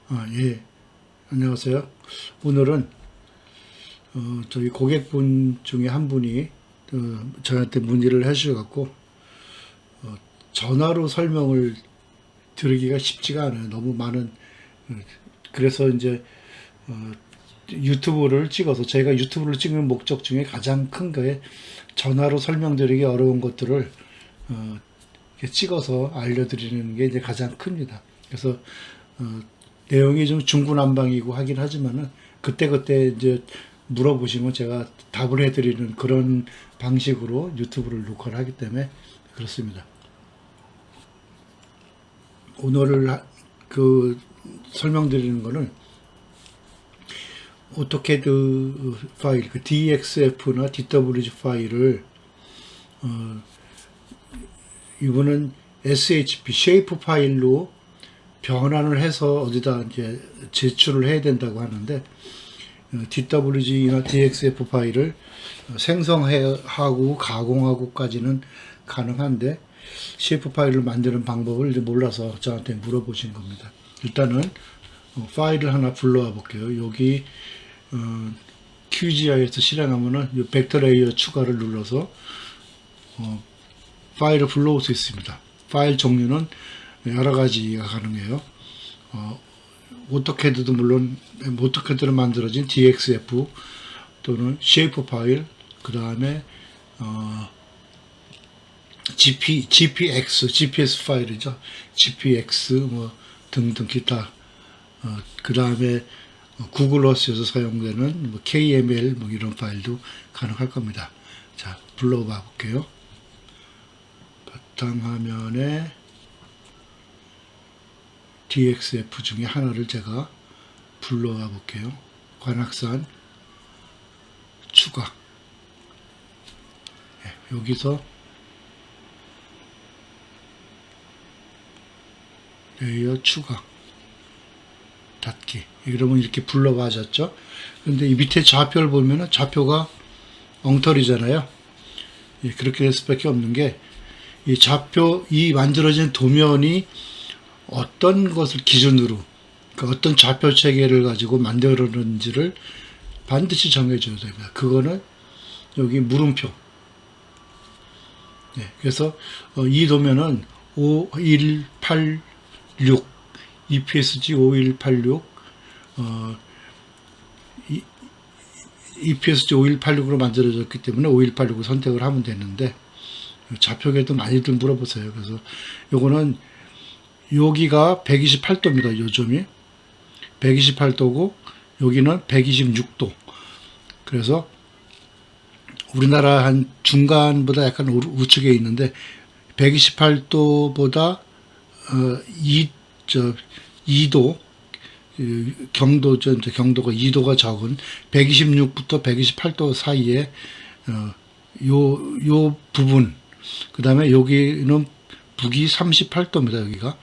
예. 안녕하세요. 오늘은 저희 고객분 중에 한 분이 저한테 문의를 해주셔갖고 전화로 설명을 드리기가 쉽지가 않아요. 너무 많은 그래서 이제 유튜브를 찍어서 제가 유튜브를 찍는 목적 중에 가장 큰 거에 전화로 설명드리기 어려운 것들을 이렇게 찍어서 알려드리는 게 이제 가장 큽니다. 그래서 내용이 좀 중구난방이고 하긴 하지만은 그때그때 이제 물어보시면 제가 답을 해드리는 그런 방식으로 유튜브를 녹화를 하기 때문에 그렇습니다. 오늘 설명드리는 거는 오토캐드 파일, 그 DXF나 DWG 파일을 이거는 SHP 쉐이프 파일로 변환을 해서 어디다 이제 제출을 해야 된다고 하는데 DWG나 DXF 파일을 생성하고 가공하고까지는 가능한데 CF 파일을 만드는 방법을 몰라서 저한테 물어보신 겁니다. 일단은 파일을 하나 불러와 볼게요. 여기 QGI에서 실행하면은 이 벡터 레이어 추가를 눌러서 파일을 불러올 수 있습니다. 파일 종류는 여러 가지가 가능해요. 오토캐드도 물론 오토캐드로 만들어진 DXF 또는 쉐이프 파일, 그 다음에 GPX, GPS 파일이죠. GPX 뭐 등등 기타. 그 다음에 구글 어스에서 사용되는 뭐 KML 뭐 이런 파일도 가능할 겁니다. 자, 불러봐 볼게요. 바탕화면에 DXF 중에 하나를 제가 불러와 볼게요. 관악산 추가. 네, 여기서 레이어 추가 닫기. 그러면 이렇게 불러봐졌죠. 근데 이 밑에 좌표를 보면은 좌표가 엉터리잖아요. 예, 그렇게 될 수밖에 없는 게 이 좌표, 이 만들어진 도면이 어떤 것을 기준으로, 그러니까 어떤 좌표 체계를 가지고 만들었는지를 반드시 정해줘야 됩니다. 그거는 여기 물음표. 네, 그래서 이 도면은 5186, EPSG 5186, EPSG 5186으로 만들어졌기 때문에 5186을 선택을 하면 되는데, 좌표계도 많이들 물어보세요. 그래서 요거는 여기가 128도입니다. 요점이 128도고 여기는 126도. 그래서 우리나라 한 중간보다 약간 우측에 있는데 128도보다 2도 경도가 2도가 적은 126부터 128도 사이에 요 부분, 그 다음에 여기는 북이 38도입니다. 여기가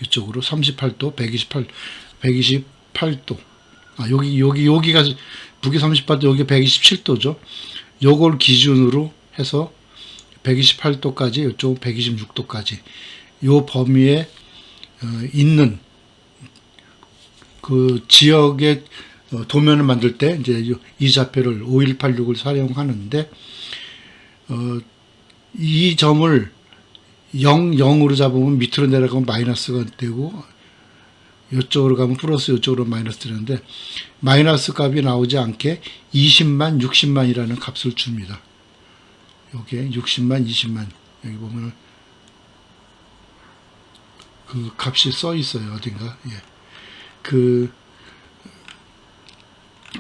이쪽으로 38도, 128도. 여기가 북이 38도, 여기 127도죠. 요걸 기준으로 해서 128도까지, 이쪽 126도까지 요 범위에 있는 그 지역의 도면을 만들 때 이제 이 좌표를 5186을 사용하는데 이 점을 0으로 잡으면 밑으로 내려가면 마이너스가 되고 이쪽으로 가면 플러스, 이쪽으로 마이너스 되는데 마이너스 값이 나오지 않게 20만, 60만이라는 값을 줍니다. 요게 60만, 20만 여기 보면 그 값이 써 있어요. 어딘가. 예.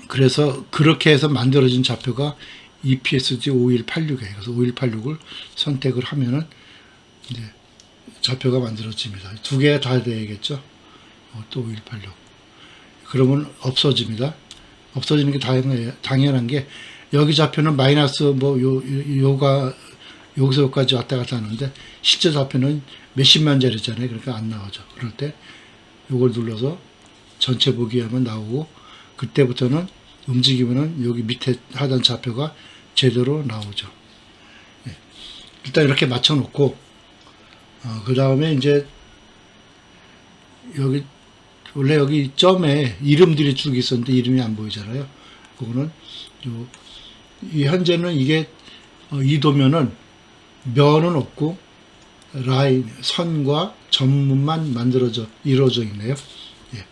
그래서 그렇게 해서 만들어진 좌표가 EPSG 5186이에요. 그래서 5186을 선택을 하면은 이제 좌표가 만들어집니다. 두 개가 다 돼야겠죠. 또 5186. 그러면 없어집니다. 없어지는 게 당연한 게 여기 좌표는 마이너스 요가 여기서 여기까지 왔다 갔다 하는데 실제 좌표는 몇십만 자리잖아요. 그러니까 안 나오죠. 그럴 때 요걸 눌러서 전체 보기 하면 나오고 그때부터는 움직이면은 여기 밑에 하단 좌표가 제대로 나오죠. 예. 일단 이렇게 맞춰 놓고 그 다음에 이제 여기 원래 여기 점에 이름들이 쭉 있었는데 이름이 안 보이잖아요. 그거는 이 현재는 이게 이 도면은 면은 없고 라인, 선과 점만 이루어져 있네요. 예.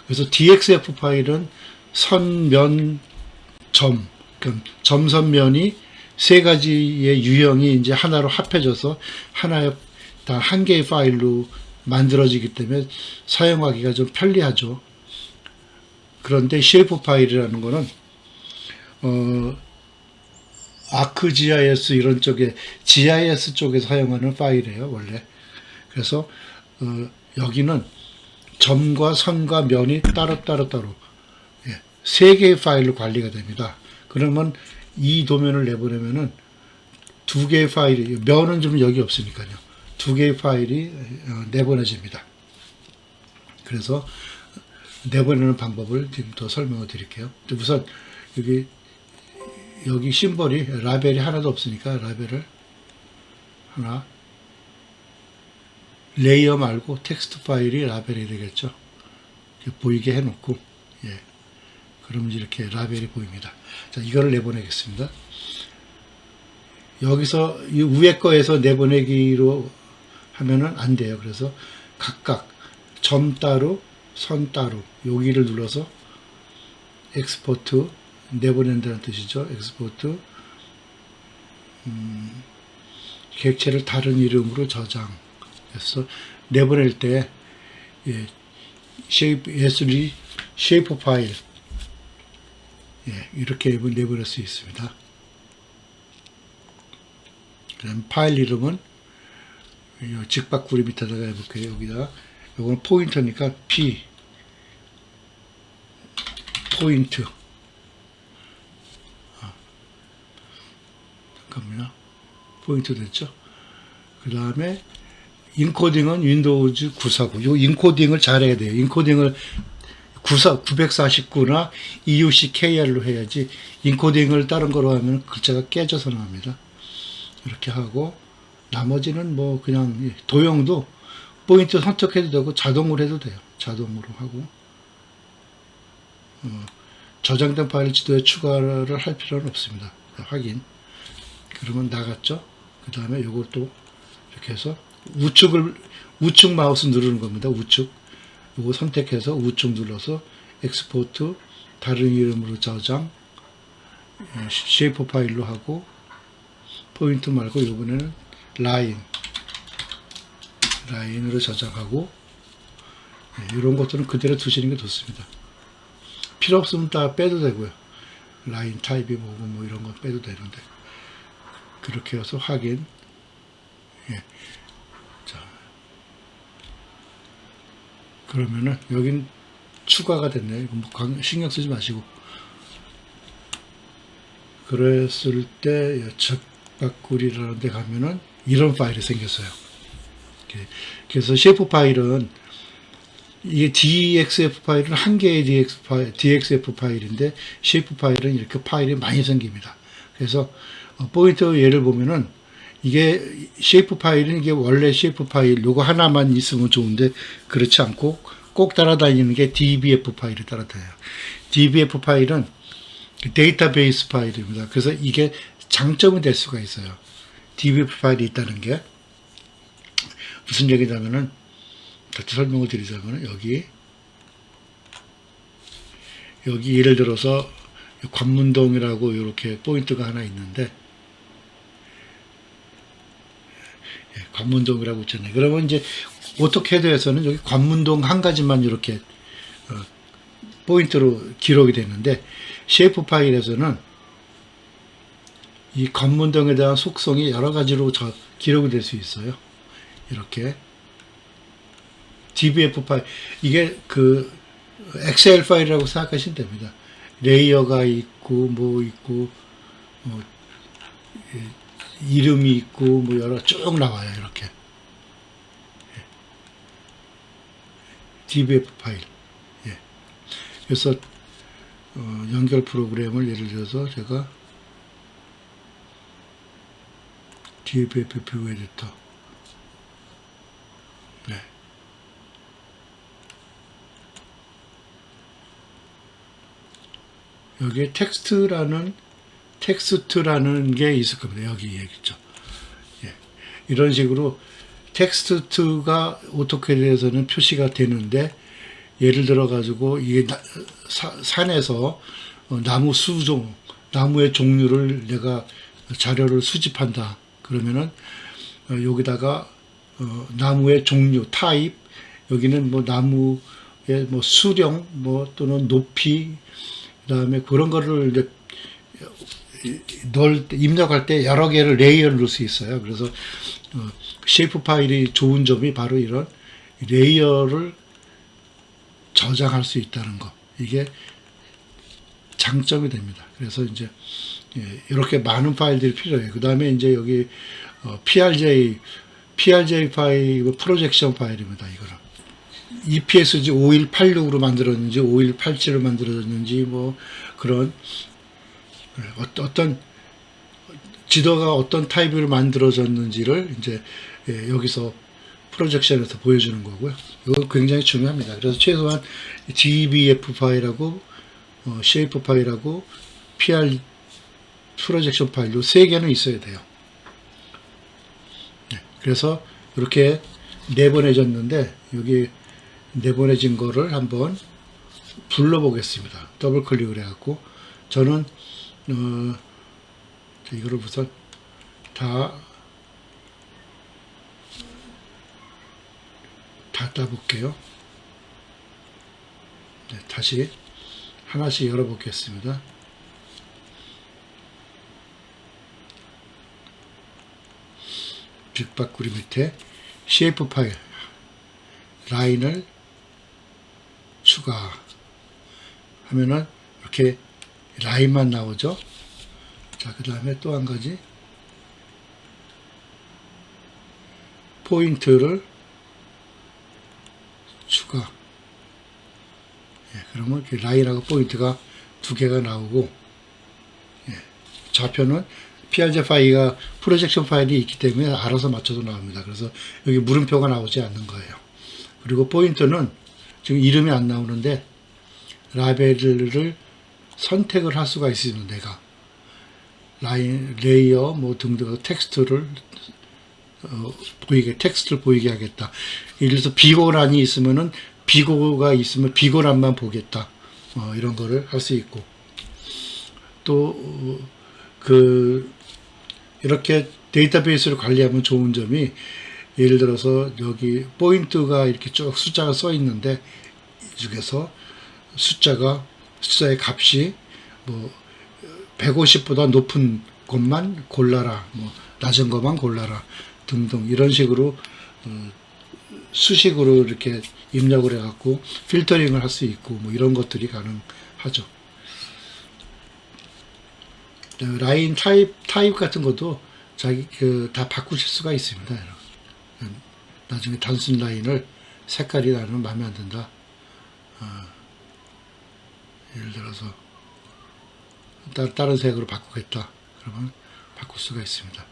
그래서 DXF 파일은 선, 면, 점, 그러니까 점선면이 세 가지의 유형이 이제 하나로 합해져서 하나의 단 한 개의 파일로 만들어지기 때문에 사용하기가 좀 편리하죠. 그런데 쉐이프 파일이라는 거는 ArcGIS 이런 쪽에 GIS 쪽에서 사용하는 파일이에요, 원래. 그래서 여기는 점과 선과 면이 따로 예, 세 개의 파일로 관리가 됩니다. 그러면 이 도면을 내보내면은 두 개의 파일이, 면은 좀 여기 없으니까요. 두 개의 파일이 내보내집니다. 그래서 내보내는 방법을 지금 더 설명을 드릴게요. 우선 여기 심벌이 라벨이 하나도 없으니까 라벨을 하나, 레이어 말고 텍스트 파일이 라벨이 되겠죠. 보이게 해놓고, 예. 그럼 이렇게 라벨이 보입니다. 자, 이거를 내보내겠습니다. 여기서 이 위에 거에서 내보내기로 하면은 안 돼요. 그래서 각각 점 따로, 선 따로 여기를 눌러서 엑스포트 내보낸다는 뜻이죠. 엑스포트 객체를 다른 이름으로 저장. 그래서 내보낼 때 예, 쉐이프 파일 예, 이렇게 내보낼 수 있습니다. 그럼 파일 이름은 직박구리 밑에다가 해볼게요. 여기다 이건 포인터니까 P 포인트. 잠깐만요. 포인트 됐죠? 그 다음에 인코딩은 윈도우즈 949. 이 인코딩을 잘해야 돼요. 인코딩을 949나 EUCKR로 해야지 인코딩을 다른 거로 하면 글자가 깨져서 나옵니다. 이렇게 하고 나머지는 뭐 그냥 도형도 포인트 선택해도 되고 자동으로 해도 돼요. 자동으로 하고 저장된 파일 지도에 추가를 할 필요는 없습니다. 확인. 그러면 나갔죠. 그 다음에 요것도 이렇게 해서 우측 마우스 누르는 겁니다. 우측. 요거 선택해서 우측 눌러서 엑스포트 다른 이름으로 저장 쉐이프 파일로 하고 포인트 말고 요번에는 라인으로 저장하고 이런 것들은 그대로 두시는 게 좋습니다. 필요 없으면 다 빼도 되고요. 라인 타입이 뭐고 뭐 이런 거 빼도 되는데 그렇게 해서 확인. 예. 자, 그러면은 여긴 추가가 됐네요. 이거 뭐 신경 쓰지 마시고. 그랬을 때 적박구리라는 데 가면은 이런 파일이 생겼어요. 그래서 쉐이프 파일은 이게 DXF 파일은 한 개의 DXF 파일인데 쉐이프 파일은 이렇게 파일이 많이 생깁니다. 그래서 포인트 예를 보면은 이게 쉐이프 파일은 이게 원래 쉐이프 파일 요거 하나만 있으면 좋은데 그렇지 않고 꼭 따라다니는 게 DBF 파일이 따라다녀요. DBF 파일은 데이터베이스 파일입니다. 그래서 이게 장점이 될 수가 있어요. DBF 파일이 있다는 게 무슨 얘기냐면은 같이 설명을 드리자면 여기 예를 들어서 관문동이라고 이렇게 포인트가 하나 있는데 관문동이라고 있잖아요. 그러면 이제 오토캐드에서는 여기 관문동 한 가지만 이렇게 포인트로 기록이 되는데 쉐이프 파일에서는 이 관문동에 대한 속성이 여러 가지로 기록이 될 수 있어요. 이렇게 DBF 파일 이게 그 엑셀 파일이라고 생각하시면 됩니다. 레이어가 있고 뭐 있고 이름이 있고 뭐 여러 쭉 나와요. 이렇게 DBF 파일. 예. 그래서 연결 프로그램을 예를 들어서 제가 DBF 뷰 에디터 여기에 텍스트라는 게 있을 겁니다. 여기 얘기죠. 예. 이런 식으로 텍스트가 오토캐드에서는 표시가 되는데, 예를 들어 가지고 이게 산에서 나무 수종, 나무의 종류를 내가 자료를 수집한다. 그러면은 여기다가 나무의 종류, 타입, 여기는 뭐 나무의 뭐 수령, 뭐 또는 높이, 그다음에 그런 거를 이제 입력할 때 여러 개를 레이어를 넣을 수 있어요. 그래서 쉐이프 파일이 좋은 점이 바로 이런 레이어를 저장할 수 있다는 거. 이게 장점이 됩니다. 그래서 이제 이렇게 많은 파일들이 필요해요. 그 다음에 이제 여기 PRJ 파일, 프로젝션 파일입니다. 이거는 EPSG 5186으로 만들었는지 5187로 만들어졌는지 뭐 그런 어떤 지도가 어떤 타입으로 만들어졌는지를 이제 여기서 프로젝션에서 보여주는 거고요. 이거 굉장히 중요합니다. 그래서 최소한 DBF 파일하고 쉐이프 파일하고 PR 프로젝션 파일로 3개는 있어야 돼요. 네, 그래서 이렇게 내보내졌는데 여기 내보내진 거를 한번 불러보겠습니다. 더블 클릭을 해갖고 저는 이거를 우선 다 따볼게요. 네, 다시 하나씩 열어보겠습니다. 빅바꾸리 밑에 쉐이프 파일 라인을 추가하면은 이렇게 라인만 나오죠. 자, 그 다음에 또 한 가지 포인트를 추가. 예, 그러면 이렇게 라인하고 포인트가 2개가 나오고, 예, 좌표는 PRJ 파일이 프로젝션 파일이 있기 때문에 알아서 맞춰서 나옵니다. 그래서 여기 물음표가 나오지 않는 거예요. 그리고 포인트는 지금 이름이 안 나오는데 라벨을 선택을 할 수가 있습니다. 내가 라인, 레이어 뭐 등등 텍스트를 텍스트를 보이게 하겠다. 예를 들어서 비고란이 있으면은 비고가 있으면 비고란만 보겠다. 이런 거를 할 수 있고, 또 이렇게 데이터베이스를 관리하면 좋은 점이, 예를 들어서 여기 포인트가 이렇게 쭉 숫자가 써 있는데 이 중에서 숫자의 값이 뭐 150보다 높은 것만 골라라, 뭐 낮은 것만 골라라 등등 이런 식으로 수식으로 이렇게 입력을 해갖고 필터링을 할 수 있고 뭐 이런 것들이 가능하죠. 라인 타입 같은 것도 다 바꾸실 수가 있습니다. 나중에 단순 라인을 색깔이 나는 마음에 안 든다. 예를 들어서 다른 색으로 바꾸겠다. 그러면 바꿀 수가 있습니다.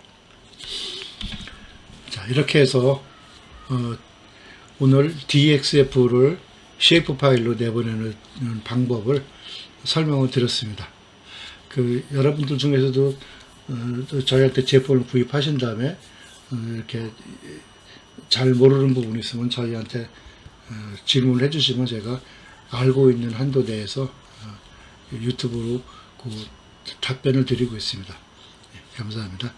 자, 이렇게 해서 오늘 DXF를 쉐이프 파일로 내보내는 방법을 설명을 드렸습니다. 여러분들 중에서도 저희한테 제품을 구입하신 다음에 이렇게 잘 모르는 부분이 있으면 저희한테 질문을 해주시면 제가 알고 있는 한도 내에서 유튜브로 답변을 드리고 있습니다. 네, 감사합니다.